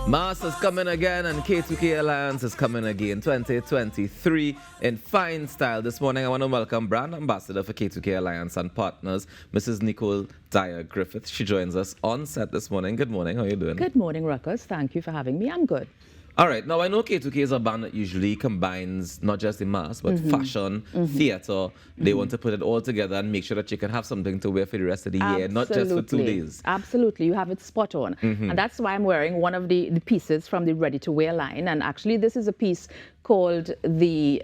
Mars is coming again and K2K Alliance is coming again 2023 in fine style. This morning I want to welcome brand ambassador for K2K Alliance and Partners, Mrs. Nicole Dyer Griffith. She joins us on set this morning. Good morning. How are you doing? Good morning, Ruckus. Thank you for having me. I'm good. All right. Now, I know K2K is a band that usually combines not just the mass, but fashion, theatre. They want to put it all together and make sure that you can have something to wear for the rest of the year, not just for 2 days. Absolutely. You have it spot on. And that's why I'm wearing one of the pieces from the ready-to-wear line. And actually, this is a piece called the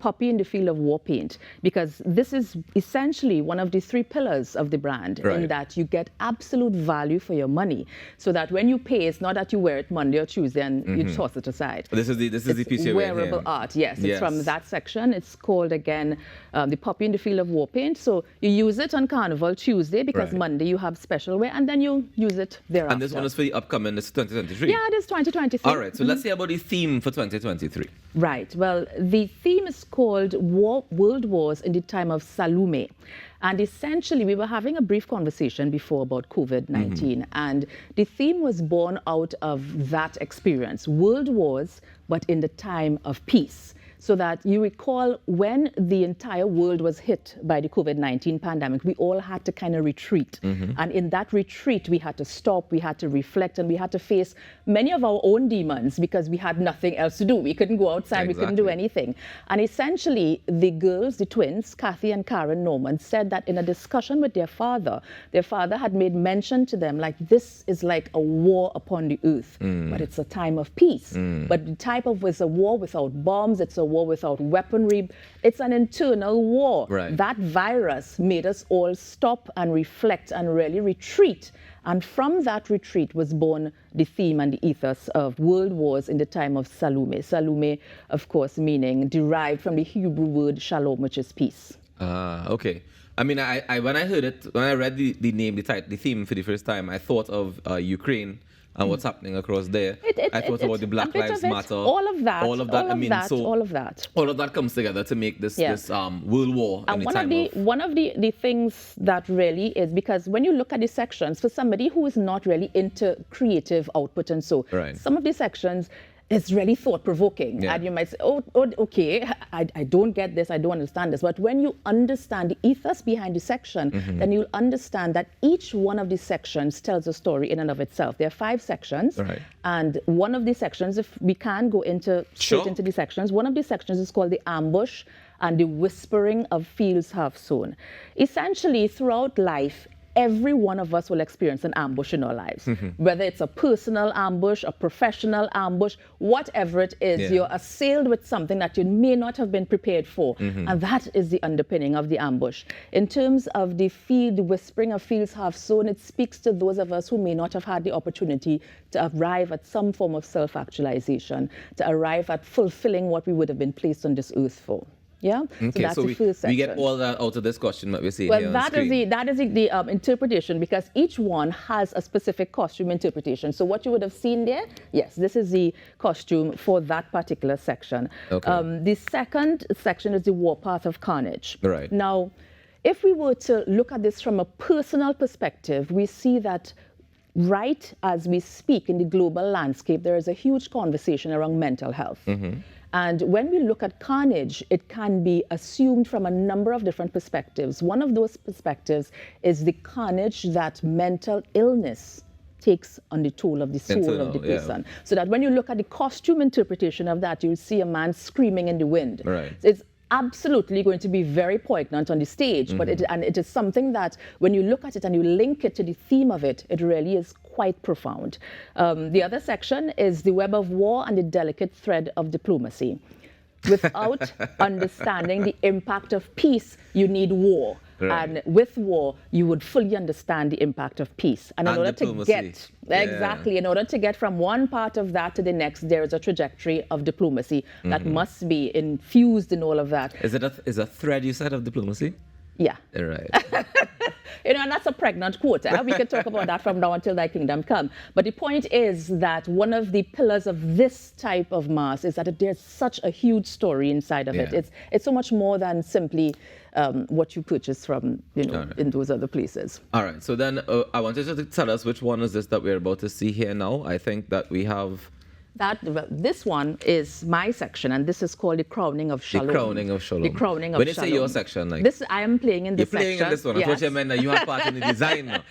Poppy in the Field of War paint, because this is essentially one of the 3 pillars of the brand, in that you get absolute value for your money, so that when you pay, it's not that you wear it Monday or Tuesday and you toss it aside. This is the piece you're wearing. Wearable art, yes. It's from that section. It's called, again, the Poppy in the Field of War paint. So you use it on Carnival Tuesday, because Monday you have special wear, and then you use it thereafter. And this one is for the upcoming, this is 2023? Yeah, it is 2023. All right, so let's hear about the theme for 2023. Right. Well, the theme is called World Wars in the Time of Salome. And essentially, we were having a brief conversation before about COVID-19. And the theme was born out of that experience, world wars, but in the time of peace. So that you recall when the entire world was hit by the COVID-19 pandemic, we all had to kind of retreat. And in that retreat, we had to stop, we had to reflect, and we had to face many of our own demons because we had nothing else to do. We couldn't go outside, we couldn't do anything. And essentially, the girls, the twins, Kathy and Karen Norman, said that in a discussion with their father had made mention to them, like, this is like a war upon the earth, but it's a time of peace. But the type of was a war without bombs, it's a war without weaponry. It's an internal war. That virus made us all stop and reflect and really retreat. And from that retreat was born the theme and the ethos of world wars in the time of Salome. Salome, of course, meaning derived from the Hebrew word shalom, which is peace. Okay. I mean, I when I heard it, when I read the name, the theme for the first time, I thought of Ukraine and what's happening across there. I thought about the Black Lives Matter. All of that. All of that. All of that comes together to make this world war. And one of the things that really is, because when you look at the sections, for somebody who is not really into creative output and so, some of the sections, it's really thought-provoking. And you might say, oh okay, I don't get this, I don't understand this. But when you understand the ethos behind the section, then you'll understand that each one of these sections tells a story in and of itself. There are 5 sections. And one of these sections, if we can go straight into the sections, one of these sections is called the ambush and the whispering of fields half sown. Essentially, throughout life, every one of us will experience an ambush in our lives, whether it's a personal ambush, a professional ambush, whatever it is, you're assailed with something that you may not have been prepared for. And that is the underpinning of the ambush. In terms of the whispering of fields half sown, it speaks to those of us who may not have had the opportunity to arrive at some form of self-actualization, to arrive at fulfilling what we would have been placed on this earth for. Yeah, okay, so that's the first section. We get all that out of this question that we're seeing here on that screen. That is the interpretation, because each one has a specific costume interpretation. So what you would have seen there, yes, this is the costume for that particular section. The second section is the warpath of carnage. Now, if we were to look at this from a personal perspective, we see that right as we speak in the global landscape, there is a huge conversation around mental health. And when we look at carnage, it can be assumed from a number of different perspectives. One of those perspectives is the carnage that mental illness takes on the toll of the soul of the person. So that when you look at the costume interpretation of that, you'll see a man screaming in the wind. It's absolutely going to be very poignant on the stage, but it is something that when you look at it and you link it to the theme of it, it really is quite profound. The other section is the web of war and the delicate thread of diplomacy. Without understanding the impact of peace, you need war. And with war, you would fully understand the impact of peace. And in order to get, in order to get from one part of that to the next, there is a trajectory of diplomacy that must be infused in all of that. Is it a thread, you said, of diplomacy? Yeah. Right. And that's a pregnant quota. We could talk about that from now until thy kingdom come. But the point is that one of the pillars of this type of mass is that there's such a huge story inside of it. It's so much more than simply what you purchase from, in those other places. All right. So then I wanted you to tell us which one is this that we're about to see here now. I think that we have... This one is my section, and this is called the Crowning of Shalom. The Crowning of Shalom. The Crowning of When you Shalom. say your section, like... This, I am playing in this section. You're playing in this one. I thought you meant that you have part in the design now.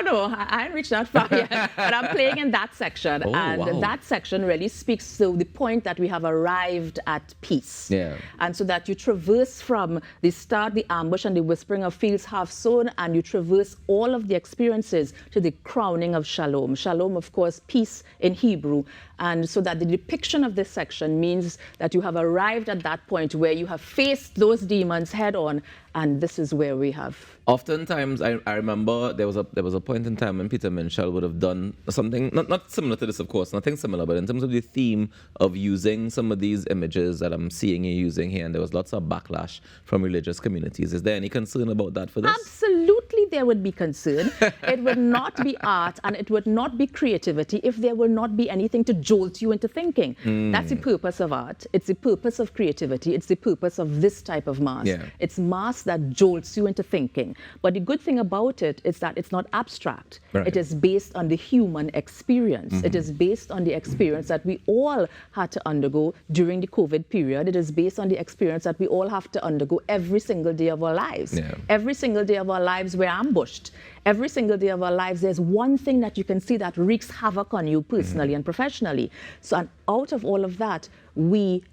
No, I haven't reached that far yet. But I'm playing in that section. That section really speaks to the point that we have arrived at peace. Yeah. And so that you traverse from the start, the ambush, and the whispering of fields half sown, and you traverse all of the experiences to the crowning of Shalom. Shalom, of course, peace in Hebrew. And so that the depiction of this section means that you have arrived at that point where you have faced those demons head on, and this is where we have. Oftentimes, I remember there was a point in time when Peter Minshall would have done something, not similar to this, of course, nothing similar, but in terms of the theme of using some of these images that I'm seeing you using here, and there was lots of backlash from religious communities. Is there any concern about that for this? Absolutely, there would be concern. It would not be art, and it would not be creativity if there would not be anything to jolt you into thinking. That's the purpose of art. It's the purpose of creativity. It's the purpose of this type of mass. Yeah. It's mass that jolts you into thinking. But the good thing about it is that it's not abstract. Right. It is based on the human experience. It is based on the experience that we all had to undergo during the COVID period. It is based on the experience that we all have to undergo every single day of our lives. Yeah. Every single day of our lives, we're ambushed. Every single day of our lives, there's one thing that you can see that wreaks havoc on you personally and professionally. So, and out of all of that, we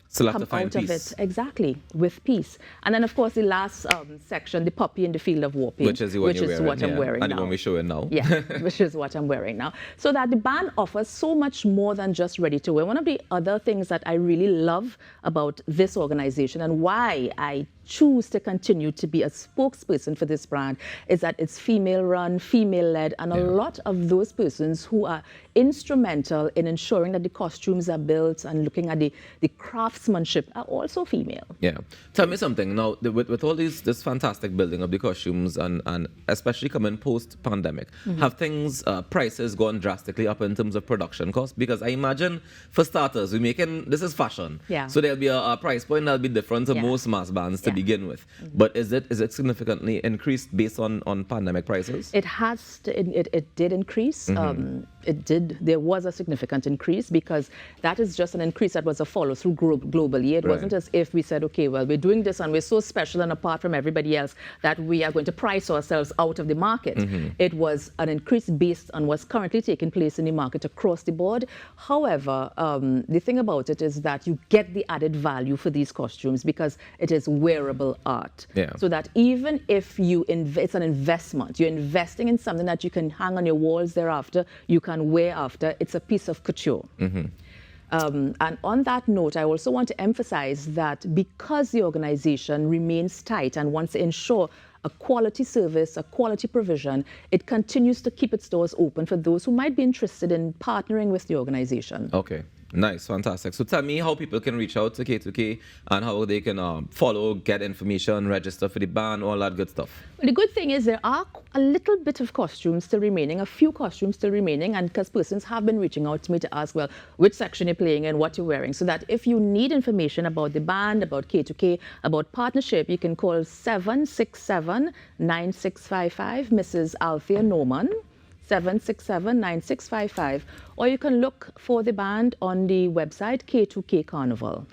Still have come to find out peace. of it, exactly, with peace. And then, of course, the last section, the poppy in the field of warping, Which is what I'm wearing and now. the one we're showing now. Yeah, which is what I'm wearing now. So that the band offers so much more than just ready to wear. One of the other things that I really love about this organization and why I choose to continue to be a spokesperson for this brand is that it's female run, female led, and a lot of those persons who are instrumental in ensuring that the costumes are built and looking at the craftsmanship are also female. Yeah. Tell me something now, with all this fantastic building of the costumes and especially coming post-pandemic, have things, prices gone drastically up in terms of production costs? Because I imagine, for starters, this is fashion. Yeah. So there'll be a price point that'll be different to most mass bands to begin with. But is it significantly increased based on pandemic prices? It has to, it did increase. There was a significant increase because that is just an increase that was a follow through globally. It wasn't as if we said, okay, well, we're doing this and we're so special and apart from everybody else that we are going to price ourselves out of the market. It was an increase based on what's currently taking place in the market across the board. However, the thing about it is that you get the added value for these costumes because it is wearable art. Yeah. So that even if it's an investment, you're investing in something that you can hang on your walls thereafter, you can wear after, it's a piece of couture. And on that note, I also want to emphasize that because the organization remains tight and wants to ensure a quality service, a quality provision, it continues to keep its doors open for those who might be interested in partnering with the organization. Okay. Nice, fantastic. So tell me how people can reach out to K2K and how they can follow, get information, register for the band, all that good stuff. Well, the good thing is there are a little bit of costumes still remaining, a few costumes still remaining, and because persons have been reaching out to me to ask, well, which section you're playing and what you're wearing, so that if you need information about the band, about K2K, about partnership, you can call 767-9655, Mrs. Althea Norman, 767-9655, or you can look for the band on the website K2K Carnival.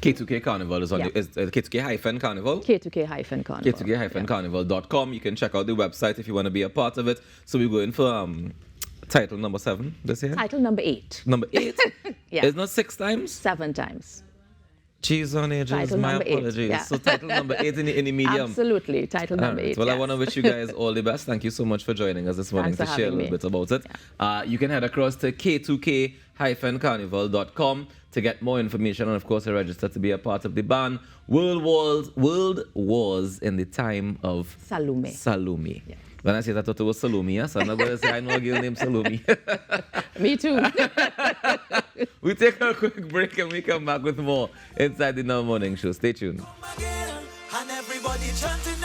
K2K Carnival is on is K2K-Carnival? K2K-Carnival. K2K-Carnival.com. You can check out the website if you want to be a part of it. So we're going for title number 7 this year? Title number 8. Number 8? Yeah. It's not 6 times? 7 times. Cheese on ages, Title my number 8, apologies. yeah. So title number 8 in the medium. Absolutely, title number 8. Well, yes. I want to wish you guys all the best. Thank you so much for joining us this morning to share a little bit about it. Yeah. You can head across to K2K-Carnival.com to get more information and, of course, to register to be a part of the band. World Wars in the time of Salome. Salome. Yeah. When I say that, I thought it was Salome, yes? I'm not going to say I know a girl named Salome. Me too. We take a quick break and we come back with more inside the Now Morning Show. Stay tuned. And everybody chanting